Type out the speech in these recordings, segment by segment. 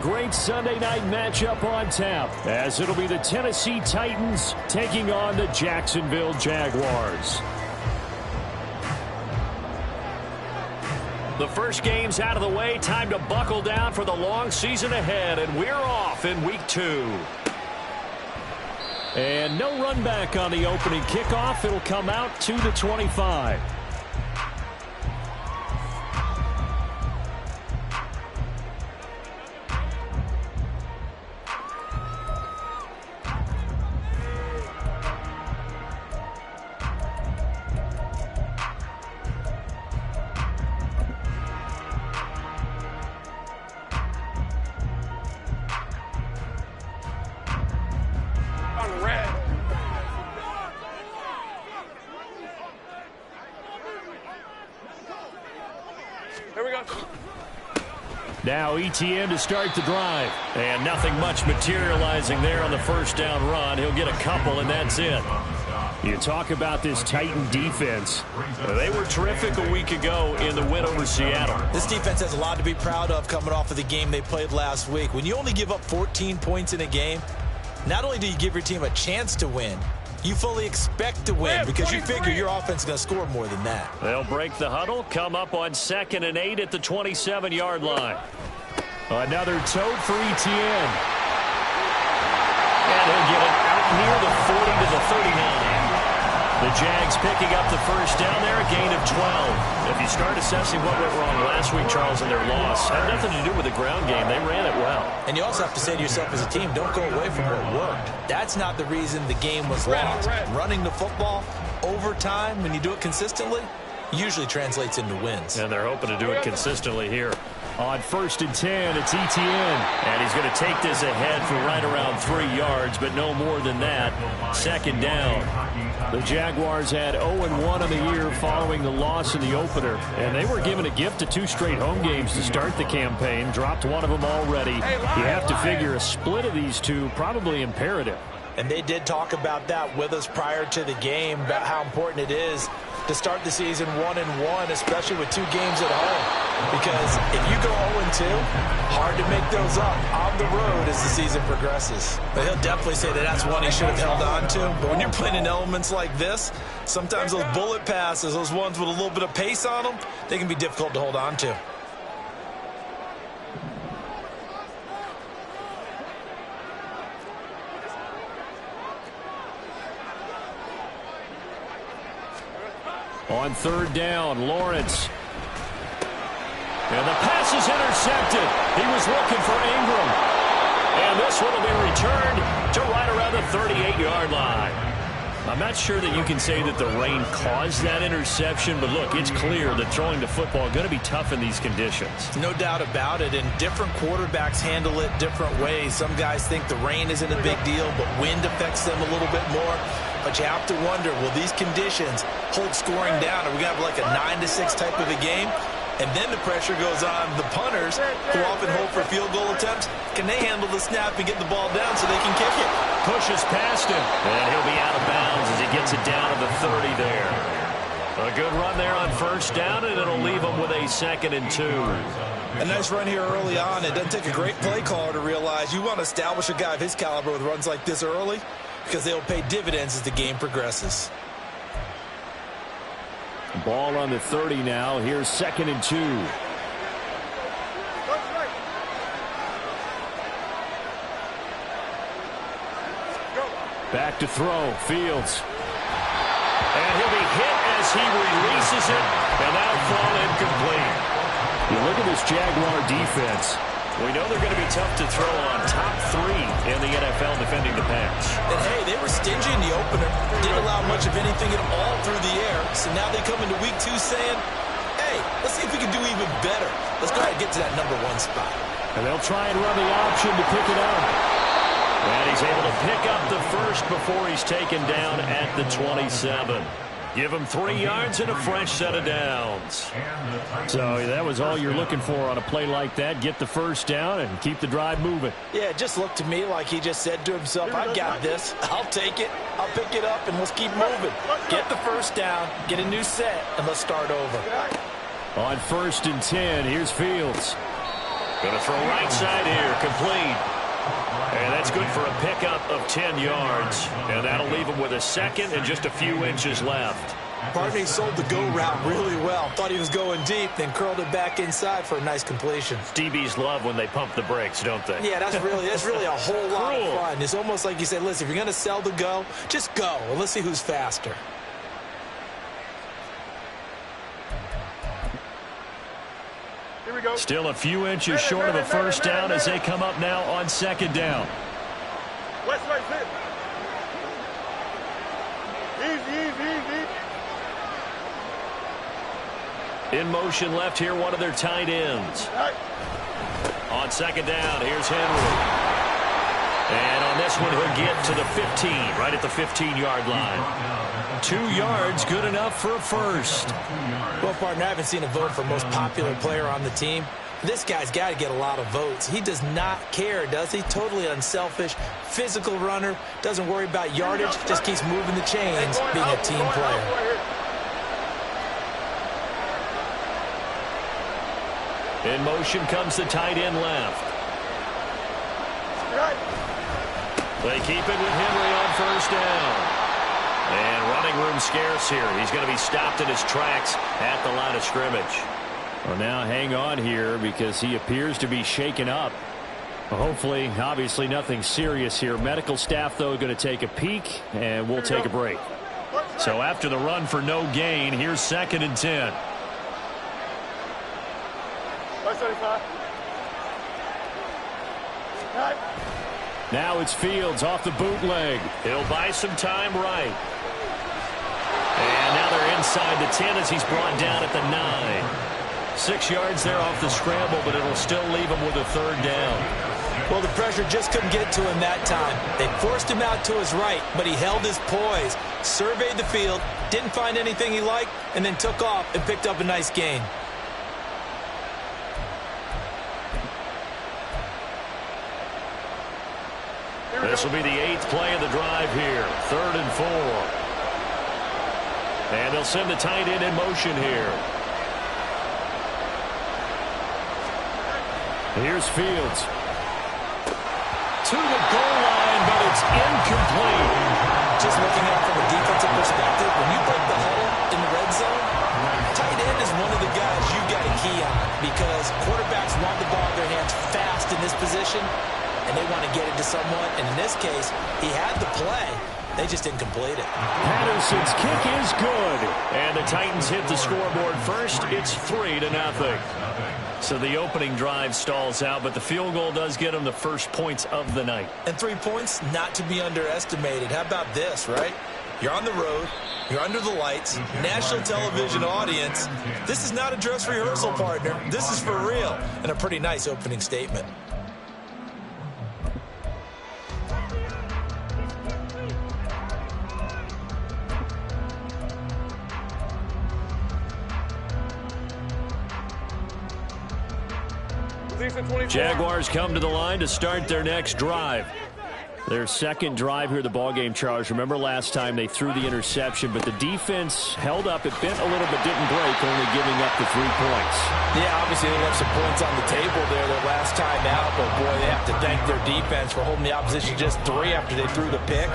Great Sunday night matchup on tap, as it'll be the Tennessee Titans taking on the Jacksonville Jaguars. The first game's out of the way. Time to buckle down for the long season ahead, and we're off in week 2. And no run back on the opening kickoff. It'll come out to the 25. Now ETN to start the drive. And nothing much materializing there on the first down run. He'll get a couple, and that's it. You talk about this Titan defense. They were terrific a week ago in the win over Seattle. This defense has a lot to be proud of coming off of the game they played last week. When you only give up 14 points in a game, not only do you give your team a chance to win, you fully expect to win because you figure your offense is going to score more than that. They'll break the huddle, come up on 2nd and 8 at the 27-yard line. Another tote for ETN. And he'll get it out near the 40 to the 39. The Jags picking up the first down there, a gain of 12. If you start assessing what went wrong last week, Charles, in their loss, had nothing to do with the ground game. They ran it well. And you also have to say to yourself as a team, don't go away from what worked. That's not the reason the game was lost. Running the football over time, when you do it consistently, usually translates into wins. And they're hoping to do it consistently here. On 1st and 10, it's ETN. And he's going to take this ahead for right around 3 yards, but no more than that. 2nd down. The Jaguars had 0-1 on the year following the loss in the opener. And they were given a gift of 2 straight home games to start the campaign. Dropped one of them already. You have to figure a split of these two probably imperative. And they did talk about that with us prior to the game, about how important it is to start the season 1-1, especially with 2 games at home. Because if you go 0-2, hard to make those up on the road as the season progresses. But he'll definitely say that that's one he should have held on to. But when you're playing in elements like this, sometimes those bullet passes, those ones with a little bit of pace on them, they can be difficult to hold on to. On 3rd down, Lawrence. And the pass is intercepted. He was looking for Ingram. And this one will be returned to right around the 38-yard line. I'm not sure that you can say that the rain caused that interception, but look, it's clear that throwing the football is going to be tough in these conditions. No doubt about it, and different quarterbacks handle it different ways. Some guys think the rain isn't a big deal, but wind affects them a little bit more. But you have to wonder, will these conditions hold scoring down? Are we going to have like a 9-6 type of a game? And then the pressure goes on the punters, who often hope for field goal attempts. Can they handle the snap and get the ball down so they can kick it? Pushes past him, and he'll be out of bounds as he gets it down to the 30 there. A good run there on 1st down, and it'll leave him with a 2nd and 2. A nice run here early on. It doesn't take a great play caller to realize you want to establish a guy of his caliber with runs like this early, because they'll pay dividends as the game progresses. Ball on the 30 now. Here's 2nd and 2. Back to throw. Fields. And he'll be hit as he releases it, and that'll fall incomplete. You look at this Jaguar defense. We know they're going to be tough to throw on. Top 3 in the NFL defending the pass. And, hey, they were stingy in the opener. Didn't allow much of anything at all through the air. So now they come into week 2 saying, hey, let's see if we can do even better. Let's go ahead and get to that number 1 spot. And they'll try and run the option to pick it up. And he's able to pick up the first before he's taken down at the 27. Give him 3 yards and a fresh set of downs. So that was all you're looking for on a play like that. Get the first down and keep the drive moving. Yeah, it just looked to me like he just said to himself, I got this. I'll take it. I'll pick it up, and let's keep moving. Get the first down, get a new set, and let's start over. On 1st and 10, here's Fields. Going to throw right side here, complete. And that's good for a pickup of 10 yards. And that'll leave him with a second and just a few inches left. Partner, he sold the go route really well. Thought he was going deep, then curled it back inside for a nice completion. DBs love when they pump the brakes, don't they? Yeah, that's really a whole lot of fun. It's almost like you said, listen, if you're going to sell the go, just go. And let's see who's faster. Here we go. Still a few inches short of a first down as they come up now on second down. West right sit. Easy. In motion left here, one of their tight ends. Right. On second down, here's Henry. And on this one, he'll get to the 15, right at the 15-yard line. 2 yards, good enough for a first. Well, partner, I haven't seen a vote for most popular player on the team. This guy's got to get a lot of votes. He does not care, does he? Totally unselfish, physical runner, doesn't worry about yardage, just keeps moving the chains, being a team player. In motion comes the tight end left. They keep it with Henry on first down. And running room scarce here. He's going to be stopped in his tracks at the line of scrimmage. Well, now hang on here because he appears to be shaken up. Hopefully, obviously nothing serious here. Medical staff, though, going to take a peek, and we'll take a break. So after the run for no gain, here's 2nd and 10. Now it's Fields off the bootleg. He'll buy some time right. And now they're inside the 10 as he's brought down at the 9. 6 yards there off the scramble, but it'll still leave him with a 3rd down. Well, the pressure just couldn't get to him that time. They forced him out to his right, but he held his poise, surveyed the field, didn't find anything he liked, and then took off and picked up a nice gain. This will be the 8th play of the drive here. 3rd and 4. And they'll send the tight end in motion here. Here's Fields. To the goal line, but it's incomplete. Just looking at it from a defensive perspective, when you break the huddle in the red zone, tight end is one of the guys you've got to key on because quarterbacks want the ball in their hands fast in this position, and they want to get it to someone. And in this case, he had the play. They just didn't complete it. Patterson's kick is good. And the Titans hit the scoreboard first. It's 3-0. So the opening drive stalls out, but the field goal does get them the first points of the night. And 3 points, not to be underestimated. How about this, right? You're on the road. You're under the lights. National television audience. This is not a dress rehearsal, partner. This is for real. And a pretty nice opening statement. Jaguars come to the line to start their next drive. Their second drive here, the ballgame, Charles. Remember last time they threw the interception, but the defense held up. It bent a little but didn't break, only giving up the 3 points. Yeah, obviously they left some points on the table there their last time out, but boy, they have to thank their defense for holding the opposition just 3 after they threw the pick.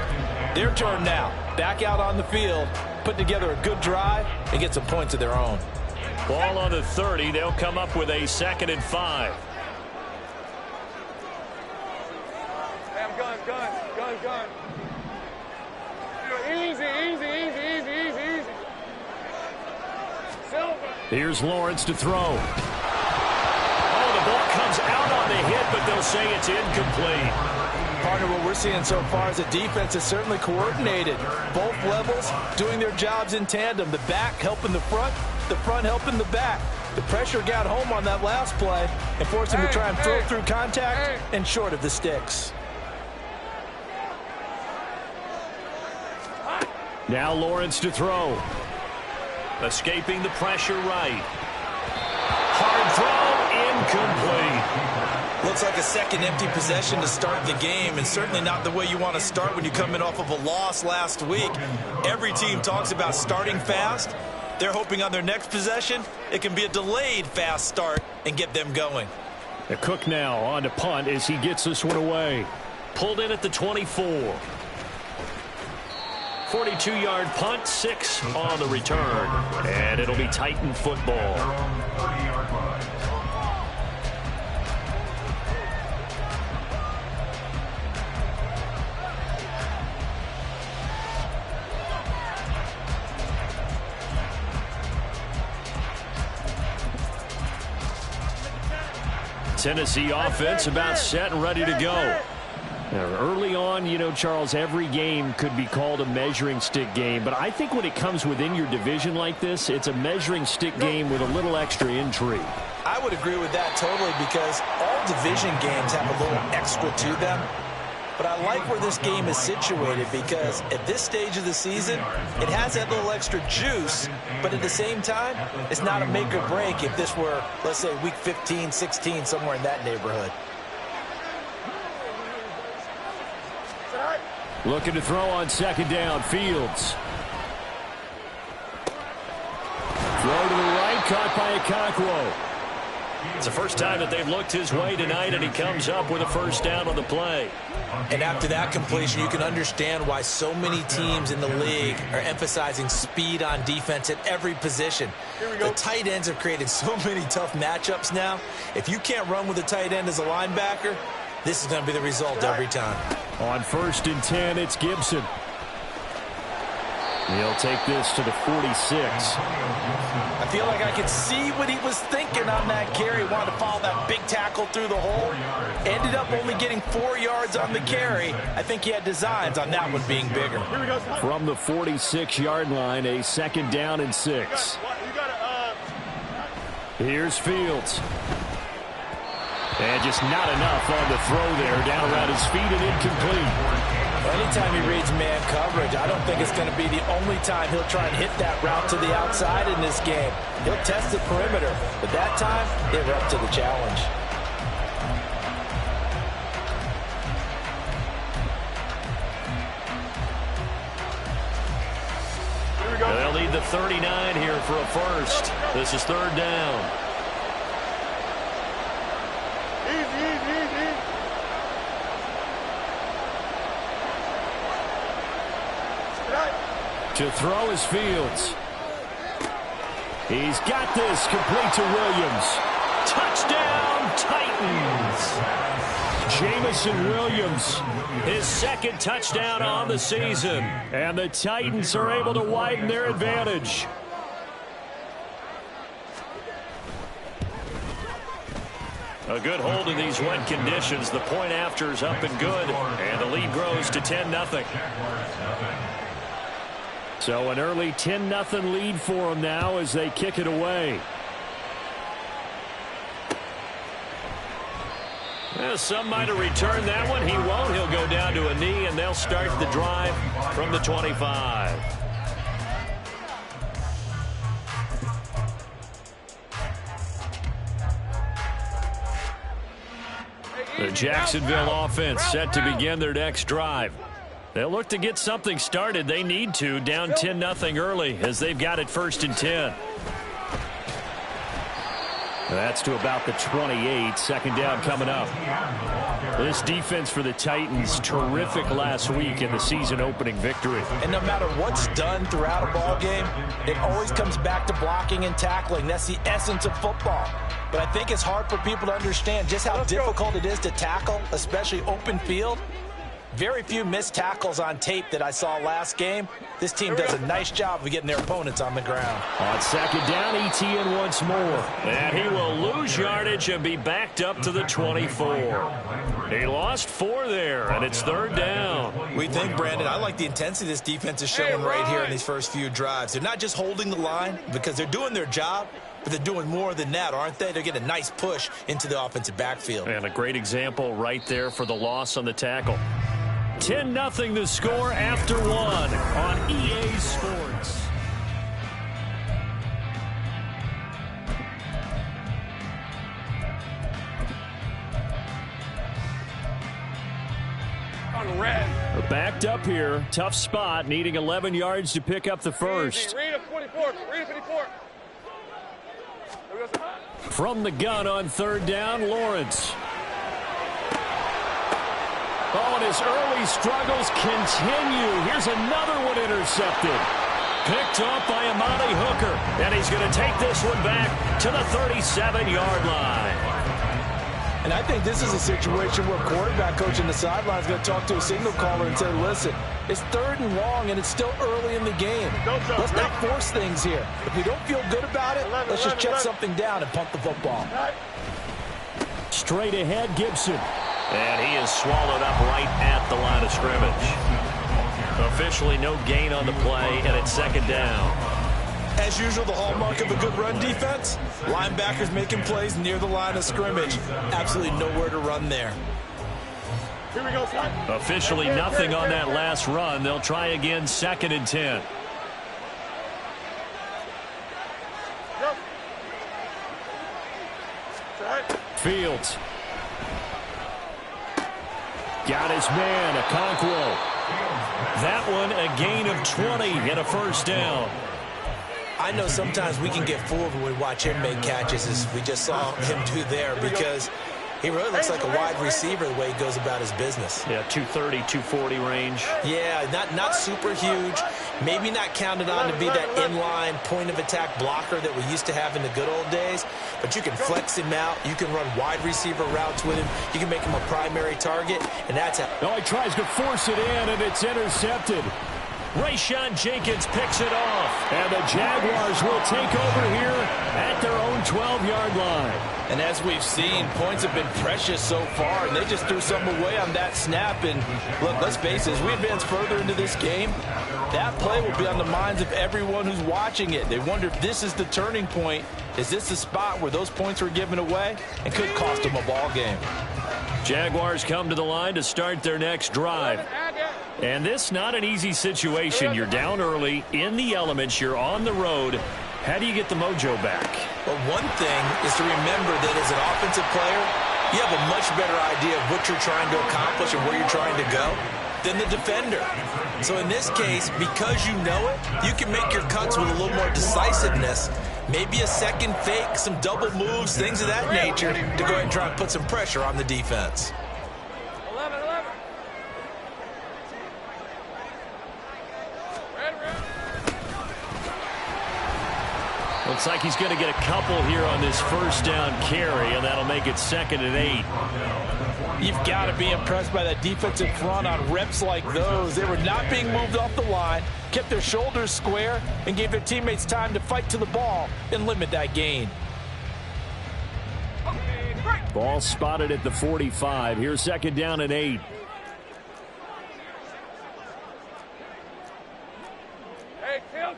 Their turn now. Back out on the field, put together a good drive, and get some points of their own. Ball on the 30. They'll come up with a 2nd and 5. Gun. Easy. Silver. Here's Lawrence to throw. Oh, the ball comes out on the hit, but they'll say it's incomplete. Partner, what we're seeing so far is the defense is certainly coordinated. Both levels doing their jobs in tandem. The back helping the front helping the back. The pressure got home on that last play and forced him to try and throw through contact and short of the sticks. Now Lawrence to throw. Escaping the pressure right. Hard throw, incomplete. Looks like a second empty possession to start the game, and certainly not the way you want to start when you come in off of a loss last week. Every team talks about starting fast. They're hoping on their next possession, it can be a delayed fast start and get them going. The Cook now on to punt as he gets this one away. Pulled in at the 24. 42-yard punt, 6 on the return. And it'll be Titan football. Tennessee offense about set and ready to go. Now, early on, you know, Charles, every game could be called a measuring stick game. But I think when it comes within your division like this, it's a measuring stick game with a little extra intrigue. I would agree with that totally because all division games have a little extra to them. But I like where this game is situated because at this stage of the season, it has that little extra juice. But at the same time, it's not a make or break if this were, let's say, week 15, 16, somewhere in that neighborhood. Looking to throw on second down. Fields. Throw to the right, caught by Okonkwo. It's the first time that they've looked his way tonight, and he comes up with a first down on the play. And after that completion, you can understand why so many teams in the league are emphasizing speed on defense at every position. The tight ends have created so many tough matchups now. If you can't run with a tight end as a linebacker, this is going to be the result every time. On 1st and 10, it's Gibson. He'll take this to the 46. I feel like I could see what he was thinking on that carry. Wanted to follow that big tackle through the hole. Ended up only getting 4 yards on the carry. I think he had designs on that one being bigger. From the 46-yard line, a second down and 6. Here's Fields. And just not enough on the throw there. Down around his feet and incomplete. Anytime he reads man coverage, I don't think it's going to be the only time he'll try and hit that route to the outside in this game. He'll test the perimeter, but that time, they were up to the challenge. They'll need the 39 here for a first. This is 3rd down. To throw is Fields. He's got this complete to Williams. Touchdown, Titans. Jamison Williams, his 2nd touchdown on the season. And the Titans are able to widen their advantage. A good hold in these wet conditions. The point after is up and good. And the lead grows to 10-0. So an early 10-0 lead for them now as they kick it away. Well, some might have returned that one. He won't. He'll go down to a knee, and they'll start the drive from the 25. The Jacksonville offense set to begin their next drive. They'll look to get something started. They need to, down 10-0 early as they've got it 1st and 10. That's to about the 28. Second down coming up. This defense for the Titans, terrific last week in the season-opening victory. And no matter what's done throughout a ball game, it always comes back to blocking and tackling. That's the essence of football. But I think it's hard for people to understand just how difficult it is to tackle, especially open field. Very few missed tackles on tape that I saw last game. This team does a nice job of getting their opponents on the ground. On second down, Etienne once more. And he will lose yardage and be backed up to the 24. He lost 4 there, and it's 3rd down. We think, Brandon, I like the intensity this defense is showing right here in these first few drives. They're not just holding the line because they're doing their job, but they're doing more than that, aren't they? They're getting a nice push into the offensive backfield. And a great example right there for the loss on the tackle. 10-0 the score after 1 on EA Sports. On red. Backed up here. Tough spot. Needing 11 yards to pick up the first. Read a 44. Read a 54. From the gun on third down, Lawrence. Oh, and his early struggles continue. Here's another one intercepted. Picked up by Amani Hooker. And he's going to take this one back to the 37-yard line. And I think this is a situation where quarterback coach in the sideline is going to talk to a signal caller and say, listen, it's 3rd and long, and it's still early in the game. Let's not force things here. If we don't feel good about it, let's just check something down and punt the football. Straight ahead, Gibson. And he is swallowed up right at the line of scrimmage. Officially no gain on the play, and it's 2nd down. As usual, the hallmark of a good run defense, linebackers making plays near the line of scrimmage. Absolutely nowhere to run there. Here we go, son. Officially nothing on that last run. They'll try again, 2nd and 10. Fields. Got his man, Okonkwo. That one a gain of 20 and a 1st down. I know sometimes we can get fooled when we watch him make catches, as we just saw him do there, because he really looks like a wide receiver the way he goes about his business. Yeah, 230, 240 range. Yeah, not super huge. Maybe not counted on to be that inline point-of-attack blocker that we used to have in the good old days, but you can flex him out. You can run wide receiver routes with him. You can make him a primary target, and that's how. Oh, he tries to force it in, and it's intercepted. Shawn Jenkins picks it off, and the Jaguars will take over here at their own 12-yard line. And as we've seen, points have been precious so far, and they just threw something away on that snap. And look, let's face it, as we advance further into this game, that play will be on the minds of everyone who's watching it. They wonder if this is the turning point. Is this the spot where those points were given away and could cost them a ball game? Jaguars come to the line to start their next drive. And this not an easy situation. You're down early, in the elements, you're on the road. How do you get the mojo back? Well, one thing is to remember that as an offensive player, you have a much better idea of what you're trying to accomplish and where you're trying to go than the defender. So in this case, because you know it, you can make your cuts with a little more decisiveness. Maybe a second fake, some double moves, things of that nature to go ahead and try and put some pressure on the defense. 11. Looks like he's going to get a couple here on this 1st down carry, and that'll make it 2nd and 8. You've got to be impressed by that defensive front on reps like those. They were not being moved off the line, kept their shoulders square, and gave their teammates time to fight to the ball and limit that gain. Ball spotted at the 45. Here's 2nd down and 8. Hey, kill.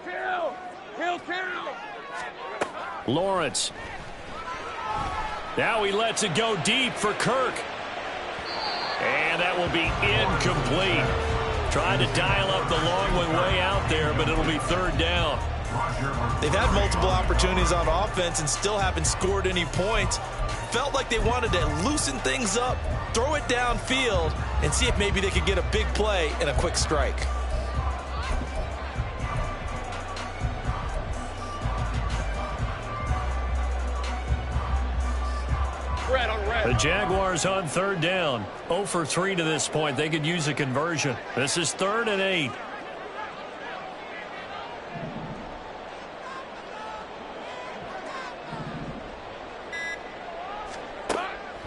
Lawrence. Now he lets it go deep for Kirk. And that will be incomplete. Trying to dial up the long one way out there, but it'll be 3rd down. They've had multiple opportunities on offense and still haven't scored any points. Felt like they wanted to loosen things up, throw it downfield, and see if maybe they could get a big play and a quick strike. The Jaguars on 3rd down. 0 for 3 to this point. They could use a conversion. This is 3rd and 8.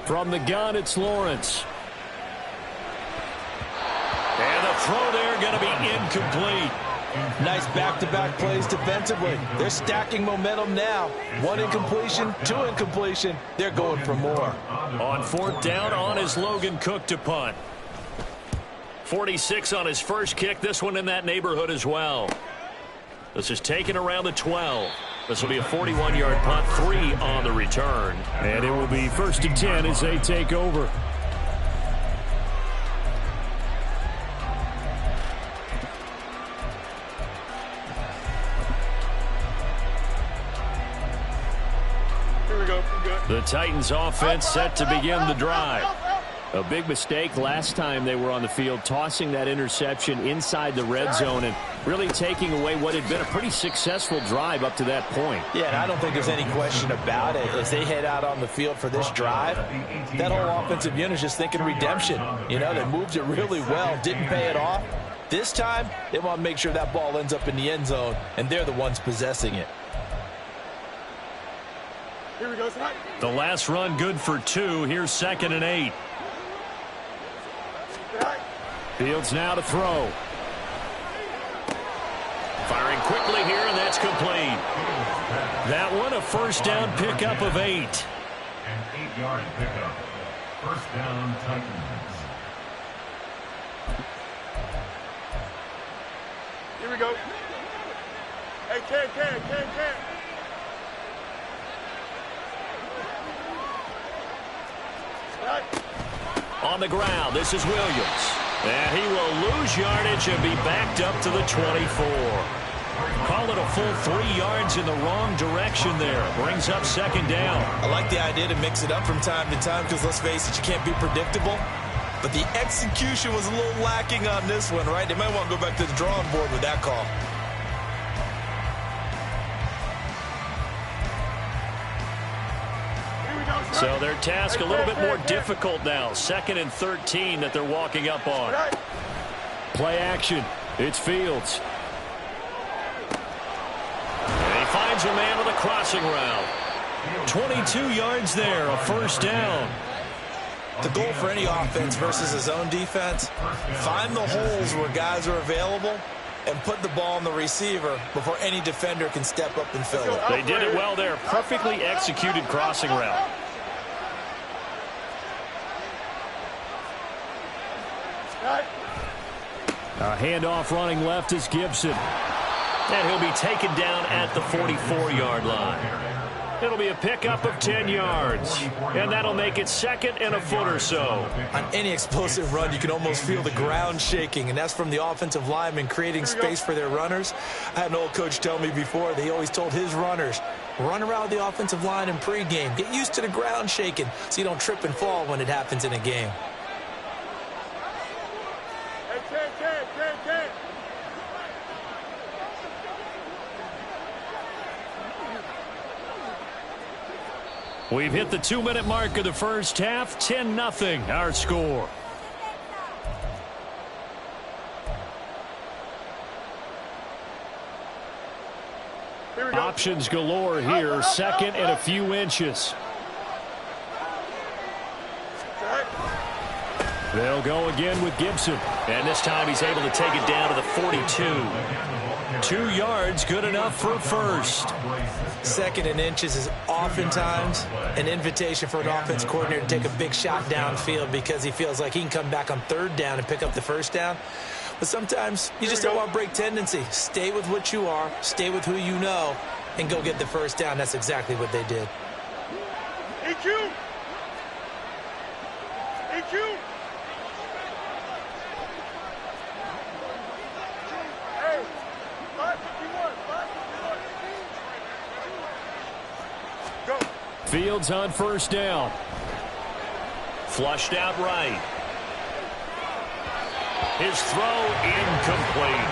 From the gun, it's Lawrence. And the throw there going to be incomplete. Nice back-to-back plays defensively. They're stacking momentum now. 1 incompletion, 2 incompletion. They're going for more. On 4th down, on is Logan Cook to punt. 46 on his first kick. This one in that neighborhood as well. This is taken around the 12. This will be a 41-yard punt, 3 on the return. And it will be 1st and 10 as they take over. The Titans offense set to begin the drive. A big mistake last time they were on the field, tossing that interception inside the red zone, and really taking away what had been a pretty successful drive up to that point. Yeah, and I don't think there's any question about it. As they head out on the field for this drive, that whole offensive unit is just thinking redemption. You know, they moved it really well, didn't pay it off. This time, they want to make sure that ball ends up in the end zone, and they're the ones possessing it. Here we go, son. The last run good for 2. Here's 2nd and 8. Fields now to throw. Firing quickly here, and that's complete. That one a first down pickup of 8. An 8-yard pickup. First down, Titans. Here we go. Hey, Ken. On the ground, this is Williams. And he will lose yardage and be backed up to the 24. Call it a full 3 yards in the wrong direction there. Brings up 2nd down. I like the idea to mix it up from time to time because, let's face it, you can't be predictable. But the execution was a little lacking on this one, right? They might want to go back to the drawing board with that call. So their task a little bit more difficult now. 2nd and 13 that they're walking up on. Play action. It's Fields. And he finds a man on the crossing route. 22 yards there, a first down. The goal for any offense versus a zone defense, find the holes where guys are available and put the ball on the receiver before any defender can step up and fill it. They did it well there. Perfectly executed crossing route. A handoff running left is Gibson. And he'll be taken down at the 44-yard line. It'll be a pickup of 10 yards. And that'll make it 2nd and a foot or so. On any explosive run, you can almost feel the ground shaking, and that's from the offensive linemen creating space for their runners. I had an old coach tell me before, they always told his runners, run around the offensive line in pregame. Get used to the ground shaking so you don't trip and fall when it happens in a game. Ken. We've hit the 2-minute mark of the first half. 10-0 our score. Options galore here. 2nd and a few inches. They'll go again with Gibson. And this time he's able to take it down to the 42. 2 yards, good enough for a first. 2nd and inches is oftentimes an invitation for an offense coordinator to take a big shot downfield because he feels like he can come back on 3rd down and pick up the first down. But sometimes you just don't want to break tendency. Stay with what you are, stay with who you know, and go get the first down. That's exactly what they did. EQ. Hey, 551. Go. Fields on first down. Flushed out right. His throw incomplete.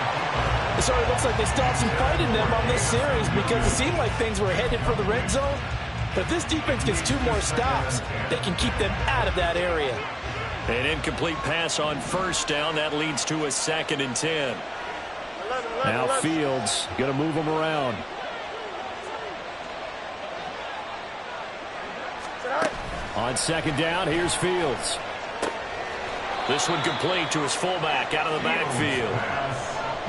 It sort of looks like they stopped some fight in them on this series because it seemed like things were headed for the red zone. But if this defense gets 2 more stops, they can keep them out of that area. An incomplete pass on first down. That leads to a 2nd and 10. Now Fields going to move him around. On 2nd down, here's Fields. This one complete to his fullback out of the backfield.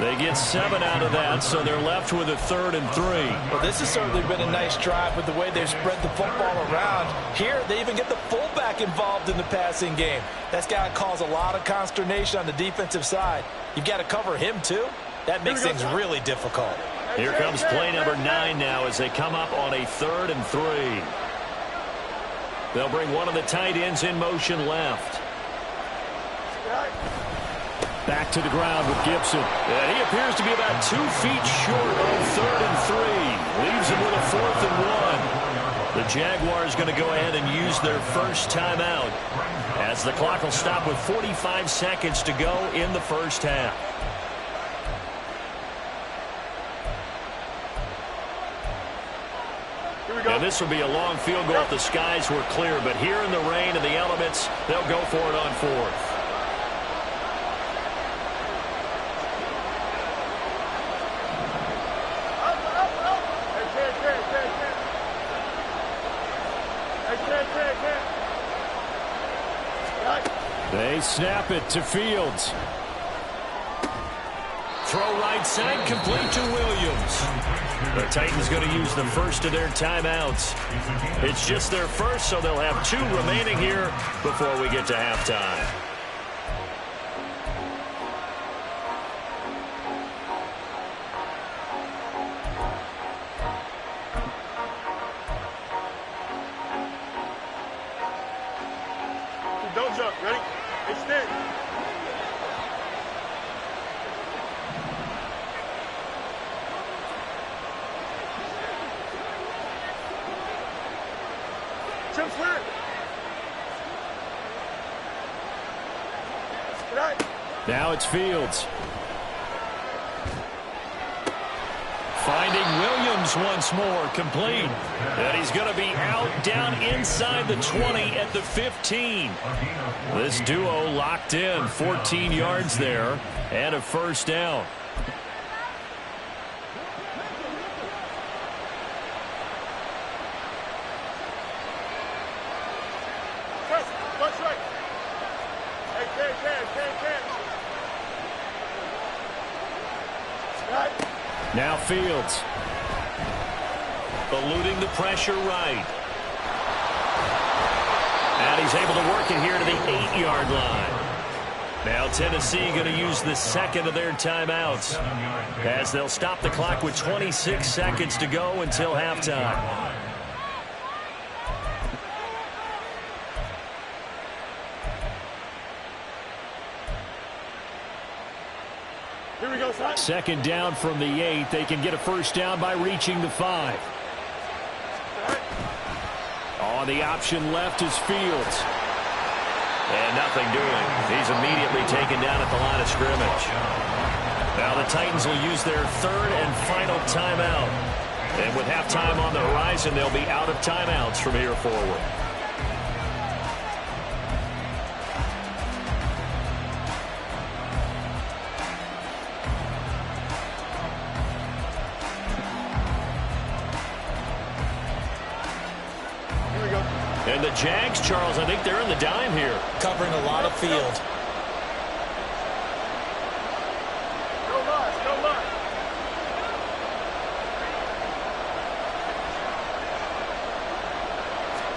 They get 7 out of that, so they're left with a 3rd and 3. Well, this has certainly been a nice drive with the way they've spread the football around. Here, they even get the fullback involved in the passing game. That's got to cause a lot of consternation on the defensive side. You've got to cover him, too. That makes things really difficult. Here comes play number 9 now as they come up on a 3rd and 3. They'll bring one of the tight ends in motion left. Back to the ground with Gibson. And he appears to be about 2 feet short on 3rd and 3. Leaves him with a 4th and 1. The Jaguars going to go ahead and use their first timeout as the clock will stop with 45 seconds to go in the first half. And this will be a long field goal if the skies were clear. But here in the rain and the elements, they'll go for it on fourth. They snap it to Fields. Throw right side, complete to Williams. The Titans going to use the first of their timeouts. It's just their first, so they'll have 2 remaining here before we get to halftime. Don't jump. Ready? Extend. Jump flat. Now it's Fields. Finding Williams once more, complete. And he's going to be out down inside the 20 at the 15. This duo locked in, 14 yards there, and a first down. Watch right. Hey, can. Right. Now Fields. Eluding the pressure right. And he's able to work it here to the 8-yard line. Now Tennessee going to use the second of their timeouts as they'll stop the clock with 26 seconds to go until halftime. Here we go, son. Second down from the 8. They can get a first down by reaching the 5. On the option left is Fields. And nothing doing. He's immediately taken down at the line of scrimmage. Now the Titans will use their third and final timeout. And with halftime on the horizon, they'll be out of timeouts from here forward. And the Jags, Charles, I think they're in the dime here. Covering a lot of field. No line.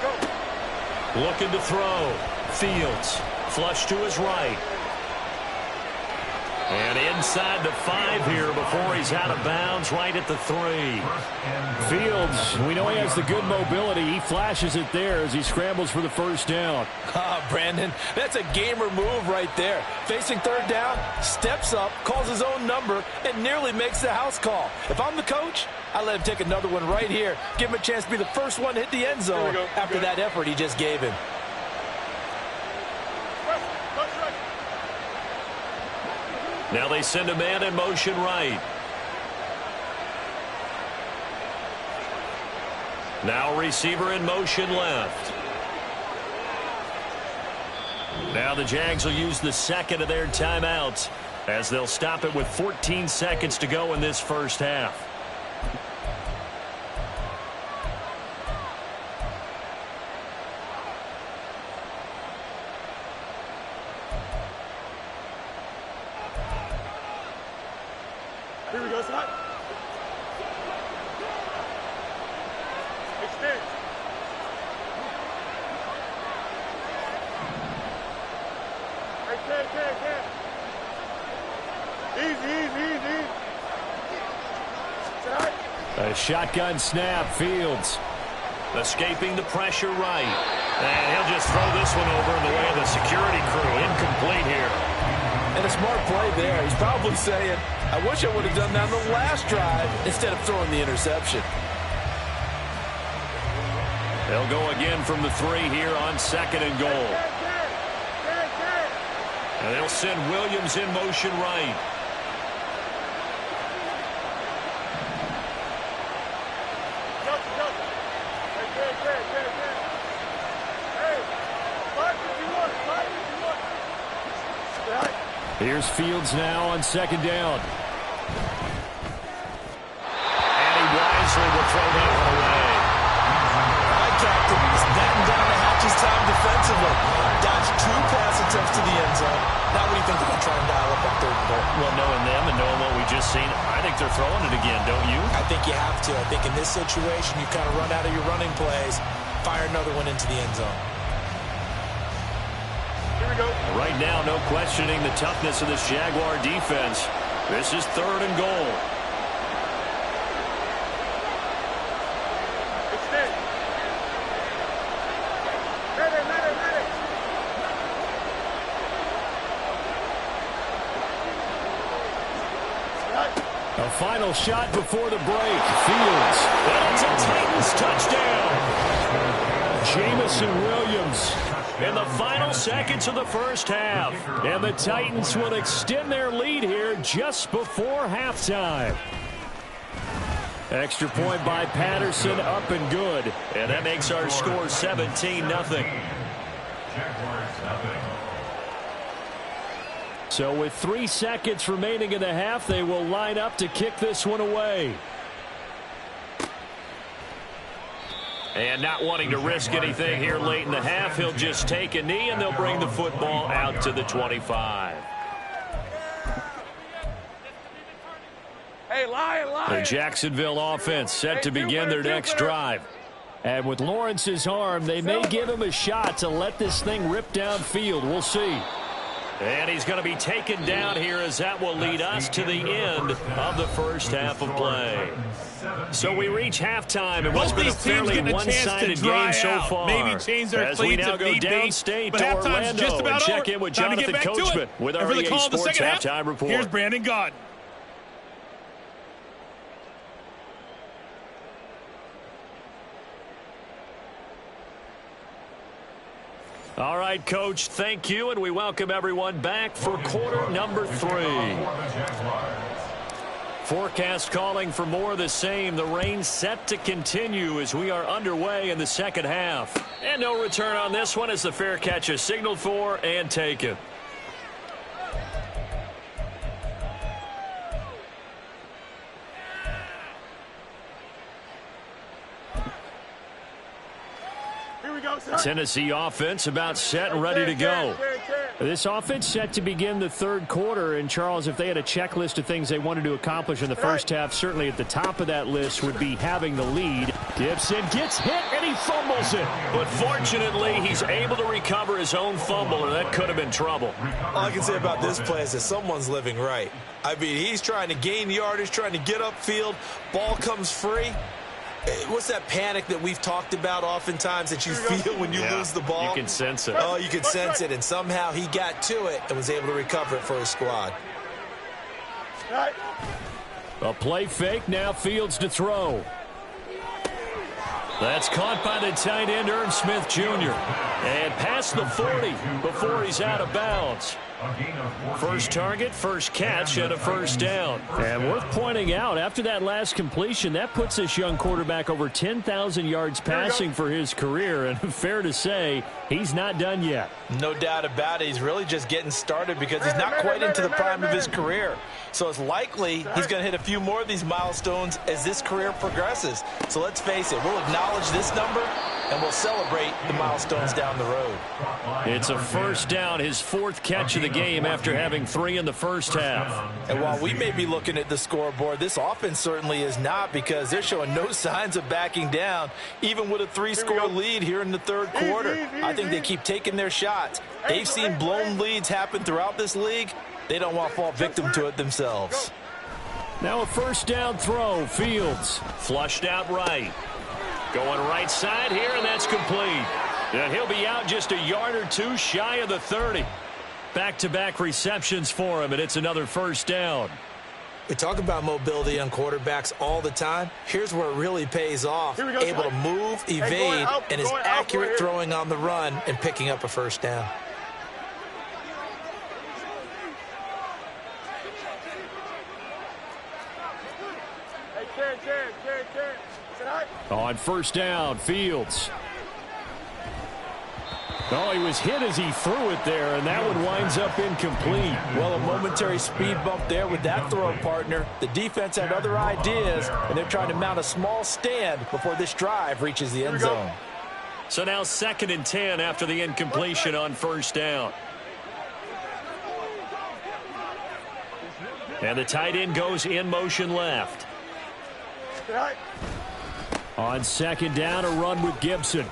Go. Looking to throw. Fields. Flush to his right. And inside the 5 here before he's out of bounds right at the 3. Fields, we know he has the good mobility. He flashes it there as he scrambles for the first down. Brandon, that's a gamer move right there. Facing third down, steps up, calls his own number, and nearly makes the house call. If I'm the coach, I let him take another one right here. Give him a chance to be the first one to hit the end zone after that effort he just gave him. Now they send a man in motion right. Now receiver in motion left. Now the Jags will use the second of their timeouts as they'll stop it with 14 seconds to go in this first half. Here we go, son. Extend. Hey, can. Easy. Right. A shotgun snap, Fields. Escaping the pressure right. And he'll just throw this one over in the way of the security crew. Incomplete here. And a smart play there. He's probably saying, I wish I would have done that on the last drive instead of throwing the interception. They'll go again from the 3 here on second and goal. And they'll send Williams in motion right. Here's Fields now on second down. And he wisely will throw that one away. All right, Captain. He's batting down the hatches time defensively. Dodged 2 pass attempts to the end zone. Now what do you think they're going to try and dial up on third and goal? Well, knowing them and knowing what we just seen, I think they're throwing it again, don't you? I think you have to. I think in this situation, you kind of run out of your running plays, fire another one into the end zone. Here we go. Right now, no questioning the toughness of this Jaguar defense. This is third and goal. Extend. Ready. A final shot before the break. Fields. And it's a Titans touchdown. Jamison Williams in the final seconds of the first half. And the Titans will extend their lead here just before halftime. Extra point by Patterson, up and good. And that makes our score 17-0. So with 3 seconds remaining in the half, they will line up to kick this one away. And not wanting to risk anything here late in the half, he'll just take a knee and they'll bring the football out to the 25. Hey, lion. The Jacksonville offense set to begin their next drive. And with Lawrence's arm, they may give him a shot to let this thing rip downfield. We'll see. And he's going to be taken down here as that will lead us to the end of the first half of play. So we reach halftime and what's been a fairly one-sided game so far. Maybe change their as we now go downstate to Orlando and check in with Jonathan Coachman with our EA Sports Halftime Report. Here's Brandon Gaudin. All right, Coach, thank you, and we welcome everyone back for quarter number 3. Forecast calling for more of the same. The rain set to continue as we are underway in the second half. And no return on this one as the fair catch is signaled for and taken. Tennessee offense about set and ready to go. This offense set to begin the third quarter. And, Charles, if they had a checklist of things they wanted to accomplish in the first half, certainly at the top of that list would be having the lead. Gibson gets hit, and he fumbles it. But fortunately, he's able to recover his own fumble, or that could have been trouble. All I can say about this play is that someone's living right. I mean, he's trying to gain yardage, trying to get upfield. Ball comes free. What's that panic that we've talked about oftentimes that you feel when you lose the ball? You can sense it. Oh, you can sense it, and somehow he got to it and was able to recover it for his squad. A play fake, now Fields to throw. That's caught by the tight end, Irv Smith Jr. And past the 40 before he's out of bounds. First target, first catch, and a first down. And worth pointing out, after that last completion, that puts this young quarterback over 10,000 yards passing for his career. And fair to say, he's not done yet. No doubt about it. He's really just getting started because he's not quite into the prime of his career. So it's likely he's going to hit a few more of these milestones as this career progresses. So let's face it, we'll acknowledge this number and we'll celebrate the milestones down the road. It's a first down, his 4th catch of the game after having 3 in the first half. And while we may be looking at the scoreboard, this offense certainly is not, because they're showing no signs of backing down, even with a 3-score lead here in the third quarter. I think they keep taking their shots. They've seen blown leads happen throughout this league. They don't want to fall victim to it themselves. Now a first down throw. Fields flushed out right. Going right side here, and that's complete. And he'll be out just a yard or two shy of the 30. Back-to-back receptions for him, and it's another first down. We talk about mobility on quarterbacks all the time. Here's where it really pays off. Able to move, evade, and is accurate throwing on the run and picking up a first down. On first down, Fields. Oh, he was hit as he threw it there, and that one winds up incomplete. Well, a momentary speed bump there with that throw, partner. The defense had other ideas, and they're trying to mount a small stand before this drive reaches the end zone. So now 2nd and 10 after the incompletion on 1st down. And the tight end goes in motion left. On 2nd down, a run with Gibson.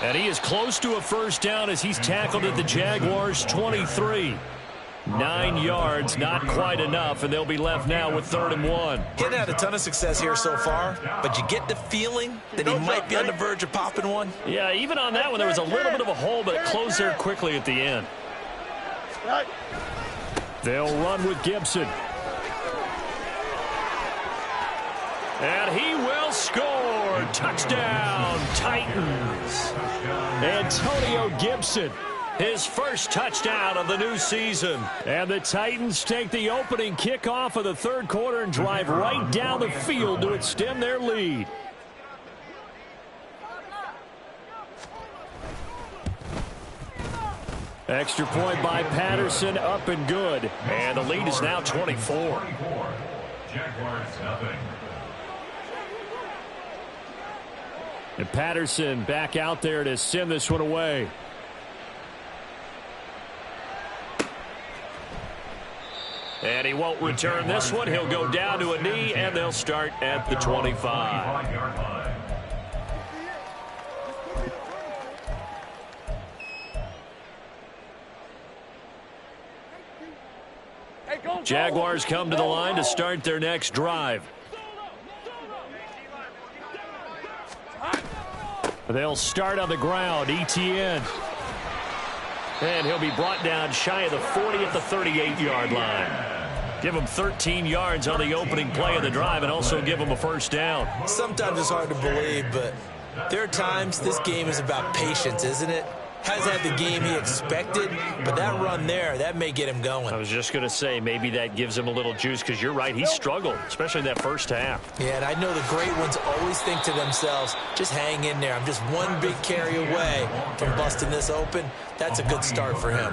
And he is close to a 1st down as he's tackled at the Jaguars 23. 9 yards, not quite enough, and they'll be left now with 3rd and 1. He hadn't had a ton of success here so far, but you get the feeling that he might be on the verge of popping one. Yeah, even on that one, there was a little bit of a hole, but it closed there quickly at the end. They'll run with Gibson. And he will score. Touchdown, Titans. Antonio Gibson, his first touchdown of the new season. And the Titans take the opening kickoff of the 3rd quarter and drive right down the field to extend their lead. Extra point by Patterson, up and good. And the lead is now 24. Jaguars nothing. And Patterson back out there to send this one away. And he won't return this one. He'll go down to a knee, and they'll start at the 25. Jaguars come to the line to start their next drive. They'll start on the ground. ETN. And he'll be brought down shy of the 40 at the 38-yard line. Give him 13 yards on the opening play of the drive and also give him a 1st down. Sometimes it's hard to believe, but there are times this game is about patience, isn't it? Hasn't had the game he expected, but that run there, that may get him going. I was just going to say, maybe that gives him a little juice, because you're right, he struggled, especially in that 1st half. Yeah, and I know the great ones always think to themselves, just hang in there. I'm just one big carry away from busting this open. That's a good start for him.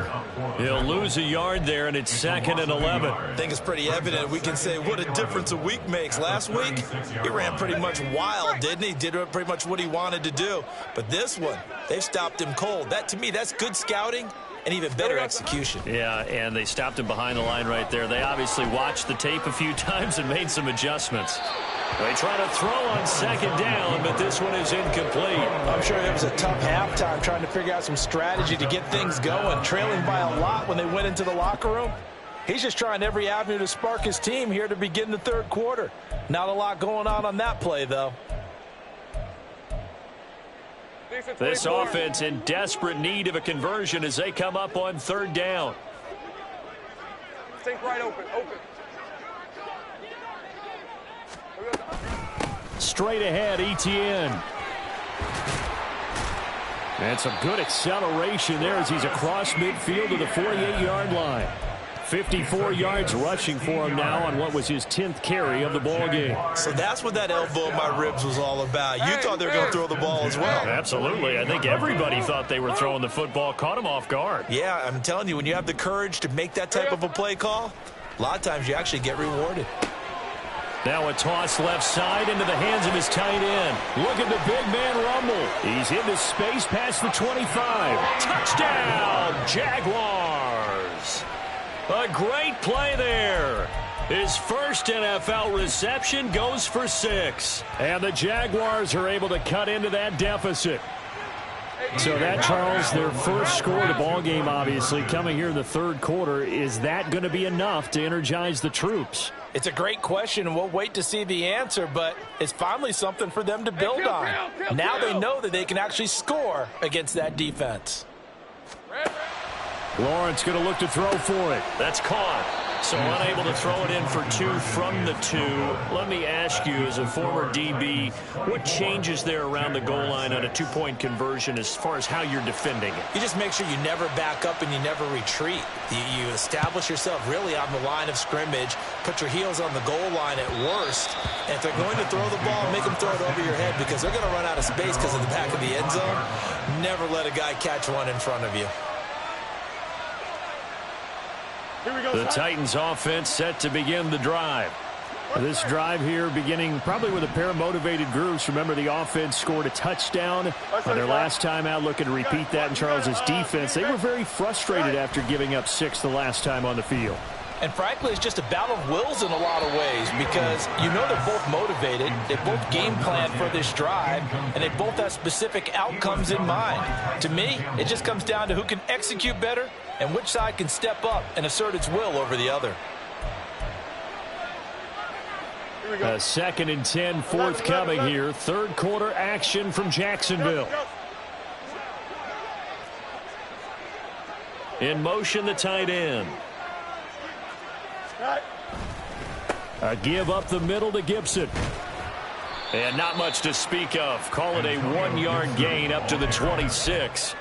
He'll lose a yard there, and it's 2nd and 11. I think it's pretty evident. We can say what a difference a week makes. Last week, he ran pretty much wild, didn't he? Did pretty much what he wanted to do. But this one, they've stopped him cold. That, to me, that's good scouting and even better execution. Yeah, and they stopped him behind the line right there. They obviously watched the tape a few times and made some adjustments. They try to throw on 2nd down, but this one is incomplete. I'm sure it was a tough halftime trying to figure out some strategy to get things going, trailing by a lot when they went into the locker room. He's just trying every avenue to spark his team here to begin the 3rd quarter. Not a lot going on that play, though. This offense in desperate need of a conversion as they come up on 3rd down. Think right open. Straight ahead, ETN. And some good acceleration there as he's across midfield to the 48-yard line. 54 yards rushing for him now on what was his 10th carry of the ball game. So that's what that elbow in my ribs was all about. You thought they were going to throw the ball as well. Absolutely. I think everybody thought they were throwing the football, caught him off guard. Yeah, I'm telling you, when you have the courage to make that type of a play call, a lot of times you actually get rewarded. Now a toss left side into the hands of his tight end. Look at the big man rumble. He's into space past the 25. Touchdown, Jaguars. A great play there. His first NFL reception goes for 6. And the Jaguars are able to cut into that deficit. So that, Charles, their first score of the ball game, obviously, coming here in the 3rd quarter. Is that going to be enough to energize the troops? It's a great question, and we'll wait to see the answer, but it's finally something for them to build on. Now they know that they can actually score against that defense. Lawrence going to look to throw for it. That's caught. So unable to throw it in for 2 from the 2. Let me ask you, as a former DB, what changes there around the goal line on a 2-point conversion as far as how you're defending it? You just make sure you never back up and you never retreat. You establish yourself really on the line of scrimmage, put your heels on the goal line at worst, and if they're going to throw the ball, make them throw it over your head because they're going to run out of space because of the back of the end zone. Never let a guy catch one in front of you. The Titans offense set to begin the drive. This drive here beginning probably with a pair of motivated groups. Remember, the offense scored a touchdown on their last time out, looking to repeat that in Charles's defense. They were very frustrated after giving up 6 the last time on the field. And frankly, it's just a battle of wills in a lot of ways because you know they're both motivated, they both game plan for this drive, and they both have specific outcomes in mind. To me, it just comes down to who can execute better and which side can step up and assert its will over the other. A 2nd and 10 forthcoming here. Third quarter action from Jacksonville. In motion, the tight end. A give up the middle to Gibson. And not much to speak of. Call it a 1-yard gain up to the 26.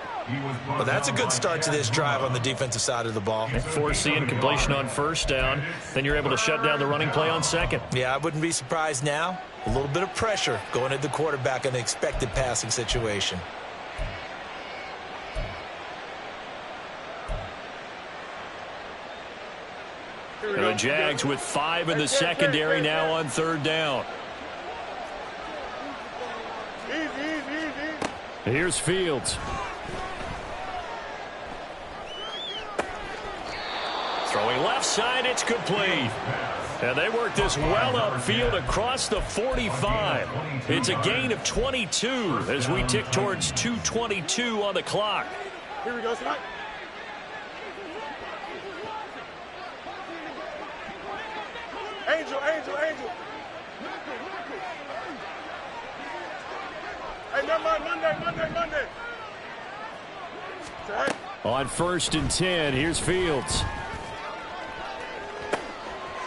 Well, that's a good start to this drive on the defensive side of the ball. Forcing completion on first down. Then you're able to shut down the running play on second. Yeah, I wouldn't be surprised now. A little bit of pressure going at the quarterback in an expected passing situation. And the Jags with 5 in the secondary now on 3rd down. Here's Fields. Throwing left side, it's complete. And they work this well upfield across the 45. It's a gain of 22 as we tick towards 2:22 on the clock. Here we go, Scott. Angel. Hey, never mind, Monday. On 1st and 10, here's Fields.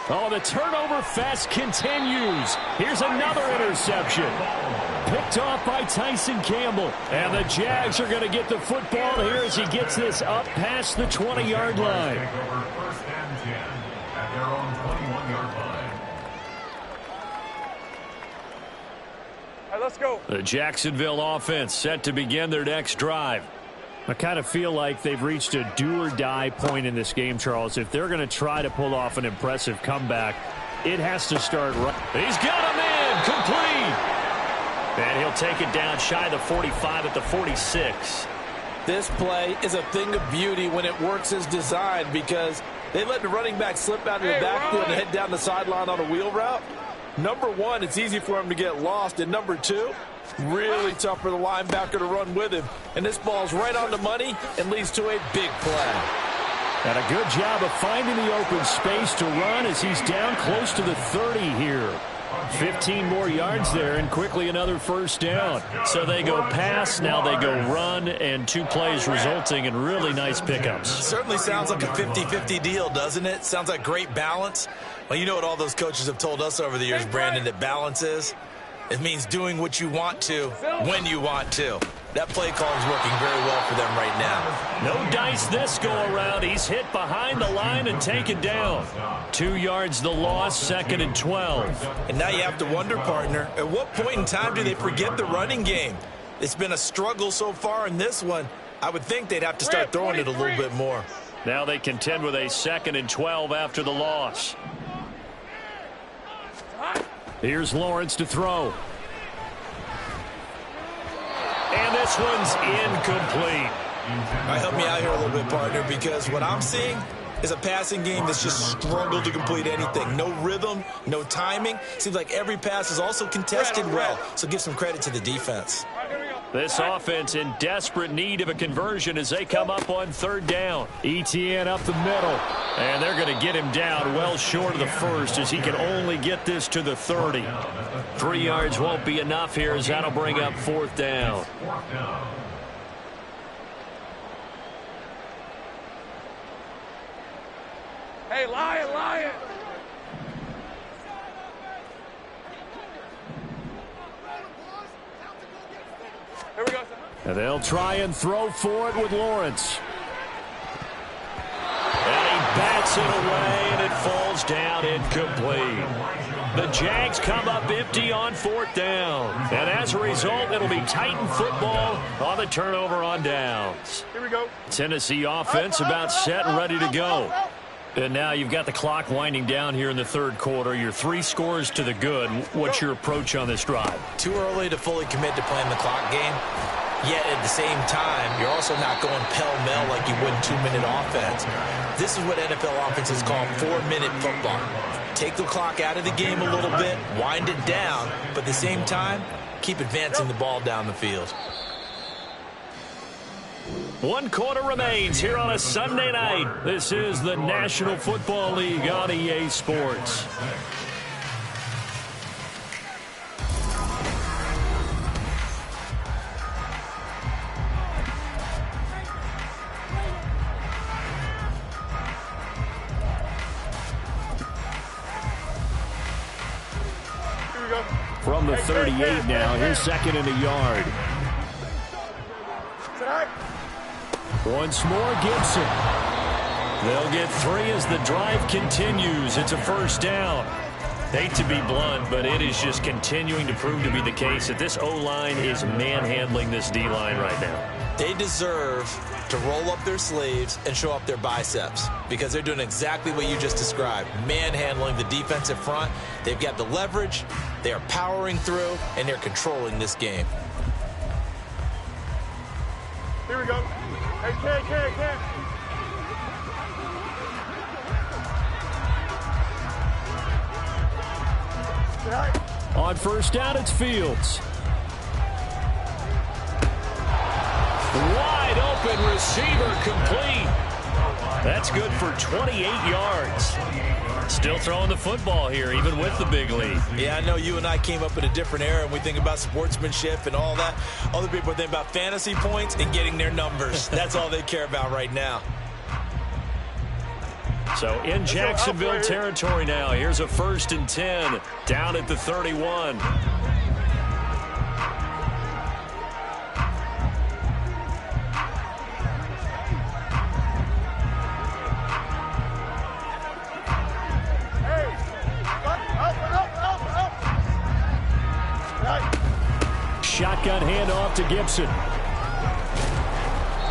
Oh, the turnover fest continues. Here's another interception. Picked off by Tyson Campbell. And the Jags are going to get the football here as he gets this up past the 20-yard line. Take over 1st and 10 at their own 21-yard line. All right, let's go. The Jacksonville offense set to begin their next drive. I kind of feel like they've reached a do-or-die point in this game, Charles. If they're going to try to pull off an impressive comeback, it has to start right. He's got him in, complete. And he'll take it down shy of the 45 at the 46. This play is a thing of beauty when it works as designed because they let the running back slip out of the backfield and head down the sideline on a wheel route. Number one, it's easy for him to get lost. And number two, really tough for the linebacker to run with him. And this ball's right on the money and leads to a big play. And a good job of finding the open space to run as he's down close to the 30 here. 15 more yards there and quickly another 1st down. So they go pass, now they go run, and 2 plays resulting in really nice pickups. Certainly sounds like a 50-50 deal, doesn't it? Sounds like great balance. Well, you know what all those coaches have told us over the years, Brandon, that balance is? It means doing what you want to when you want to. That play call is working very well for them right now. No dice this go around. He's hit behind the line and taken down. 2 yards the loss, 2nd and 12. And now you have to wonder, partner, at what point in time do they forget the running game? It's been a struggle so far in this one. I would think they'd have to start throwing it a little bit more. Now they contend with a 2nd and 12 after the loss. Here's Lawrence to throw. And this one's incomplete. All right, help me out here a little bit, partner, because what I'm seeing is a passing game that's just struggled to complete anything. No rhythm, no timing. Seems like every pass is also contested well, so give some credit to the defense. This offense in desperate need of a conversion as they come up on 3rd down. ETN up the middle, and they're going to get him down well short of the 1st as he can only get this to the 30. 3 yards won't be enough here as that'll bring up 4th down. Hey, lion. Here we go, son. And they'll try and throw for it with Lawrence. And he bats it away, and it falls down incomplete. The Jags come up empty on 4th down. And as a result, it'll be Titan football on the turnover on downs. Here we go. Tennessee offense about set and ready to go. And now you've got the clock winding down here in the 3rd quarter. You're 3 scores to the good. What's your approach on this drive? Too early to fully commit to playing the clock game. Yet at the same time, you're also not going pell-mell like you would 2-minute offense. This is what NFL offenses call 4-minute football. Take the clock out of the game a little bit, wind it down, but at the same time, keep advancing the ball down the field. 1 quarter remains here on a Sunday night. This is the National Football League on EA Sports. From the 38 now, here's 2nd and a yard. Once more, Gibson. They'll get 3 as the drive continues. It's a 1st down. Hate to be blunt, but it is just continuing to prove to be the case that this O-line is manhandling this D-line right now. They deserve to roll up their sleeves and show up their biceps because they're doing exactly what you just described, manhandling the defensive front. They've got the leverage, they are powering through, and they're controlling this game. Here we go. Hey, Ken. On 1st down, it's Fields. Wide open receiver complete. That's good for 28 yards. Still throwing the football here, even with the big lead. Yeah, I know you and I came up in a different era, and we think about sportsmanship and all that. Other people think about fantasy points and getting their numbers. That's all they care about right now. So in Jacksonville territory now, here's a 1st and 10 down at the 31. Shotgun handoff to Gibson.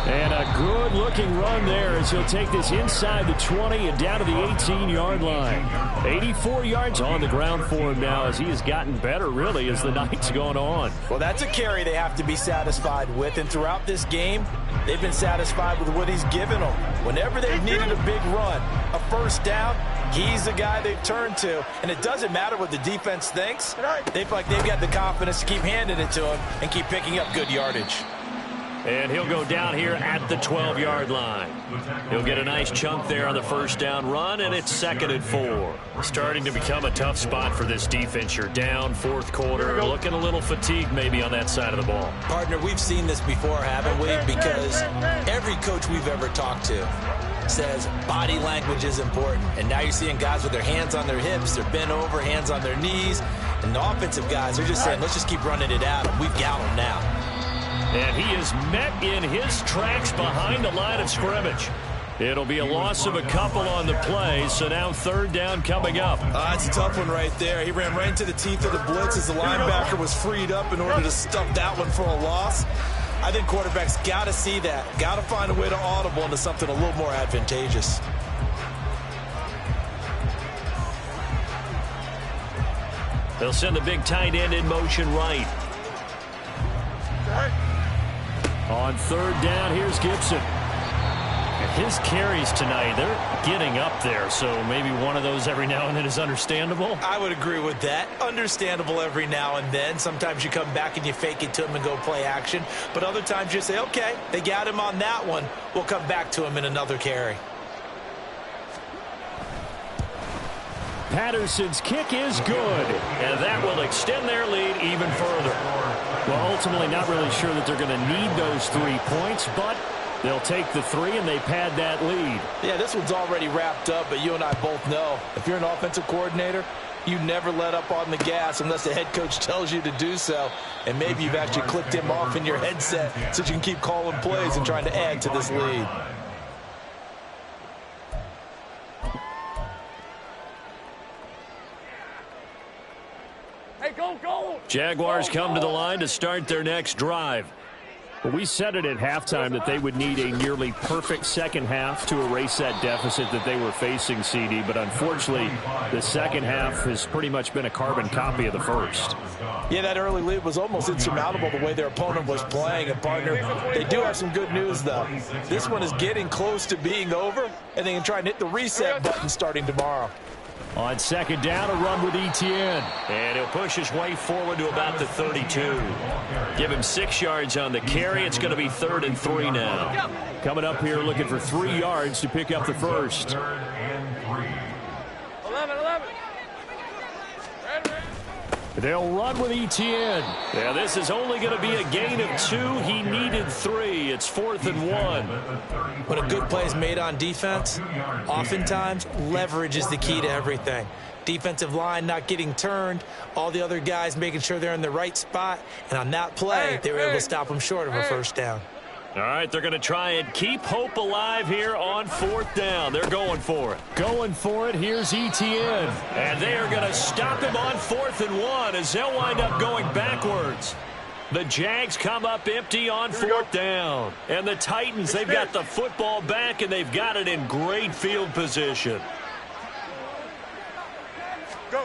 And a good-looking run there as he'll take this inside the 20 and down to the 18-yard line. 84 yards on the ground for him now as he has gotten better, really, as the night's gone on. Well, that's a carry they have to be satisfied with, and throughout this game, they've been satisfied with what he's given them. Whenever they've needed a big run, a 1st down, he's the guy they've turned to, and it doesn't matter what the defense thinks. They feel like they've got the confidence to keep handing it to him and keep picking up good yardage. And he'll go down here at the 12-yard line. He'll get a nice chunk there on the 1st down run, and it's 2nd and 4. Starting to become a tough spot for this defense. You're down 4th quarter, looking a little fatigued maybe on that side of the ball. Partner, we've seen this before, haven't we? Because every coach we've ever talked to says body language is important. And now you're seeing guys with their hands on their hips, they're bent over, hands on their knees. And the offensive guys are just saying, let's just keep running it at them. We've got them now. And he is met in his tracks behind the line of scrimmage. It'll be a loss of a couple on the play, so now 3rd down coming up. That's a tough one right there. He ran right into the teeth of the blitz as the linebacker was freed up in order to stuff that one for a loss. I think quarterbacks got to see that, got to find a way to audible into something a little more advantageous. They'll send the big tight end in motion right. On 3rd down, here's Gibson. And his carries tonight, they're getting up there, so maybe one of those every now and then is understandable. I would agree with that. Understandable every now and then. Sometimes you come back and you fake it to him and go play action. But other times you say, okay, they got him on that one. We'll come back to him in another carry. Patterson's kick is good, and that will extend their lead even further. Well, ultimately not really sure that they're going to need those 3 points, but They'll take the three, and they pad that lead. Yeah, this one's already wrapped up, but you and I both know if you're an offensive coordinator, you never let up on the gas unless the head coach tells you to do so. And maybe you've actually clicked him off in your headset so you can keep calling plays and trying to add to this lead. Hey, go! Jaguars come to the line to start their next drive. Well, we said it at halftime that they would need a nearly perfect second half to erase that deficit that they were facing, CD. But unfortunately, the second half has pretty much been a carbon copy of the first. Yeah, that early lead was almost insurmountable the way their opponent was playing. And, partner, they do have some good news, though. This one is getting close to being over, and they can try and hit the reset button starting tomorrow. On second down, a run with Etienne. And he'll push his way forward to about the 32. Give him 6 yards on the carry. It's going to be 3rd and 3 now. Coming up here looking for 3 yards to pick up the first. 3rd and 3. 11. They'll run with Etienne. Yeah, this is only going to be a gain of 2. He needed 3. It's 4th and 1. When a good play is made on defense, oftentimes leverage is the key to everything. Defensive line not getting turned, all the other guys making sure they're in the right spot, and on that play, they were able to stop them short of a first down. All right, they're going to try and keep hope alive here on 4th down. They're going for it. Going for it. Here's Etienne. And they are going to stop him on 4th and 1 as they'll wind up going backwards. The Jags come up empty on 4th down. And the Titans, they've got the football back, and they've got it in great field position. Go.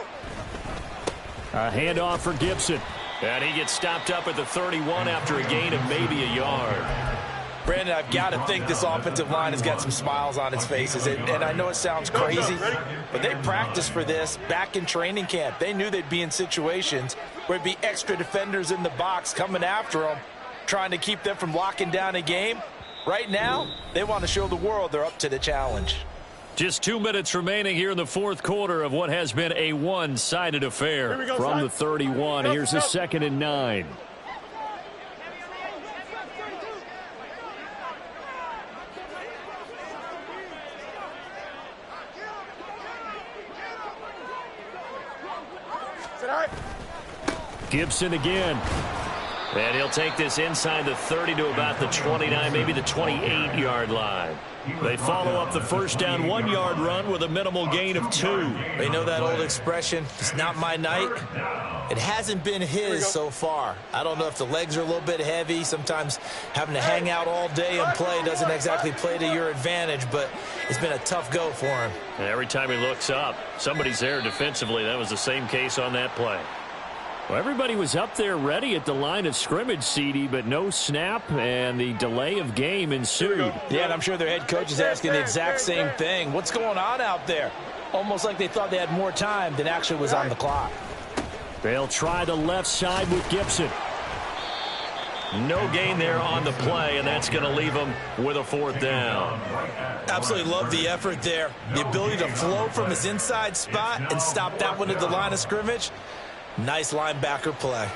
A handoff for Gibson. And he gets stopped up at the 31 after a gain of maybe a yard. Brandon, I've got to think this offensive line has got some smiles on its faces. And I know it sounds crazy, but they practiced for this back in training camp. They knew they'd be in situations where there'd be extra defenders in the box coming after them, trying to keep them from locking down a game. Right now, they want to show the world they're up to the challenge. Just 2 minutes remaining here in the 4th quarter of what has been a one-sided affair. From the 31, here's a 2nd and 9. Gibson again. And he'll take this inside the 30 to about the 29, maybe the 28-yard line. They follow up the first down 1-yard run with a minimal gain of 2. They know that old expression, it's not my night. It hasn't been his so far. I don't know if the legs are a little bit heavy. Sometimes having to hang out all day and play doesn't exactly play to your advantage, but it's been a tough go for him. And every time he looks up, somebody's there defensively. That was the same case on that play. Well, everybody was up there ready at the line of scrimmage, CD, but no snap, and the delay of game ensued. Yeah, and I'm sure their head coach is asking the exact same thing. What's going on out there? Almost like they thought they had more time than actually was on the clock. They'll try the left side with Gibson. No gain there on the play, and that's going to leave them with a 4th down. Absolutely love the effort there. The ability to flow from his inside spot and stop that one at the line of scrimmage. Nice linebacker play.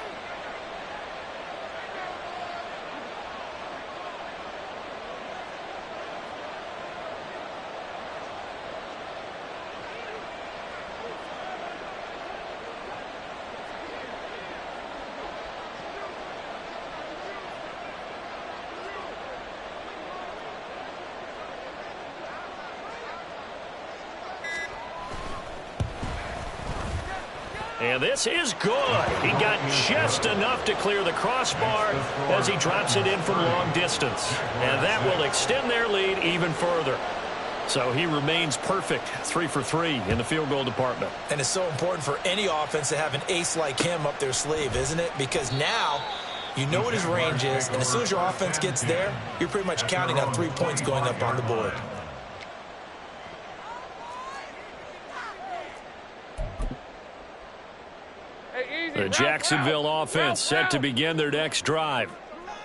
And this is good. He got just enough to clear the crossbar as he drops it in from long distance. And that will extend their lead even further. So he remains perfect, 3 for 3 in the field goal department. And it's so important for any offense to have an ace like him up their sleeve, isn't it? Because now you know what his range is, and as soon as your offense gets there, you're pretty much counting on 3 points going up on the board. The Jacksonville offense set to begin their next drive.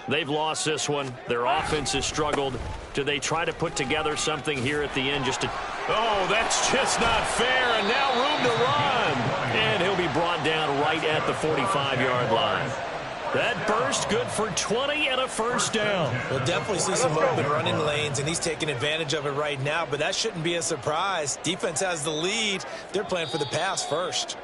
They've lost this one. Their offense has struggled. Do they try to put together something here at the end just to... Oh, that's just not fair, and now room to run. And he'll be brought down right at the 45-yard line. That burst good for 20 and a first down. We'll definitely see some open running lanes, and he's taking advantage of it right now, but that shouldn't be a surprise. Defense has the lead. They're playing for the pass first.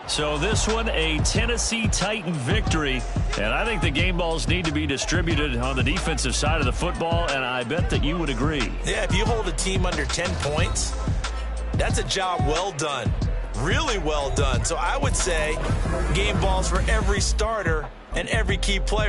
So this one, a Tennessee Titan victory. And I think the game balls need to be distributed on the defensive side of the football, and I bet that you would agree. Yeah, if you hold a team under 10 points, that's a job well done. Really well done. So I would say game balls for every starter and every key player.